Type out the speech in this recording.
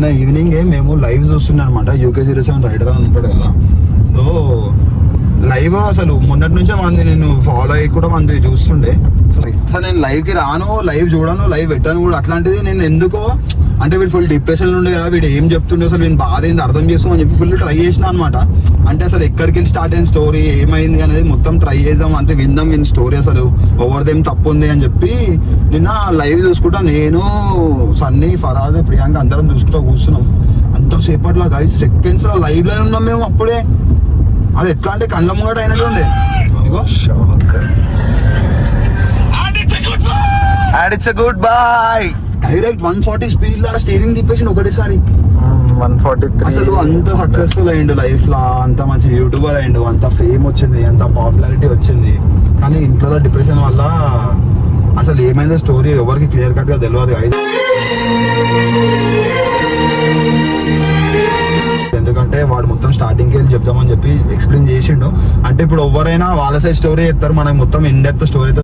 నిన్న ఈవినింగ్ మేము లైవ్ చూస్తున్నాం అనమాట. UK07 రైడర్ అని ఉంటాడు కదా. సో లైవ్ అసలు మొన్నటి నుంచే మంది నేను ఫాలో అయ్యి కూడా మంది చూస్తుండే. అసలు నేను లైవ్ కి రాను, లైవ్ చూడను, లైవ్ పెట్టాను కూడా. అట్లాంటిది నేను ఎందుకో అంటే వీడు ఫుల్ డిప్రెషన్ ఉండే కదా, వీడు ఏం చెప్తుండే అసలు వీళ్ళు బాధ ఏంది అర్థం చేసుకోమని చెప్పి ఫుల్ ట్రై చేసిన అనమాట. అంటే అసలు ఎక్కడికి వెళ్ళి స్టార్ట్ అయిన స్టోరీ ఏమైంది అనేది మొత్తం ట్రై చేద్దాం, అంటే విందాం వీళ్ళ స్టోరీ అసలు ఎవరిదేం తప్పు ఉంది అని చెప్పి నిన్న లైవ్ చూసుకుంటా నేను, సన్నీ, ఫరాజ్, ప్రియాంక అందరం చూసుకుంటా కూర్చున్నాం. అంతసేపట్లో గైస్ సెకండ్స్ లో లైవ్ లోనే ఉన్నాం మేము. అప్పుడే అది ఎట్లా అంటే కళ్ళ ముంగట అయినట్టుండే. ఇగో it's good boy. Direct 140 speed లా స్టీరింగ్ తిప్పేసి ఒకటేసారి 143. అసలు అంత సక్సెస్ఫుల్ అయ్యిండు లైఫ్ లో, అంత మంచి యూట్యూబర్ అయ్యిండు, అంత ఫేమ్ వచ్చింది, అంత పాపులారిటీ వచ్చింది. కానీ ఇంట్లో డిప్రెషన్ వల్ల అసలు ఏమైందో స్టోరీ ఎవరికి క్లియర్ కట్ గా తెలియదు. ఎందుకంటే వాడు మొత్తం స్టార్టింగ్ కి వెళ్ళి చెప్దామని చెప్పి ఎక్స్ప్లెయిన్ చేసిండు. అంటే ఇప్పుడు ఎవరైనా వాళ్ళ సైడ్ స్టోరీ చెప్తారు, మనకి మొత్తం ఇన్ డెప్త్ స్టోరీ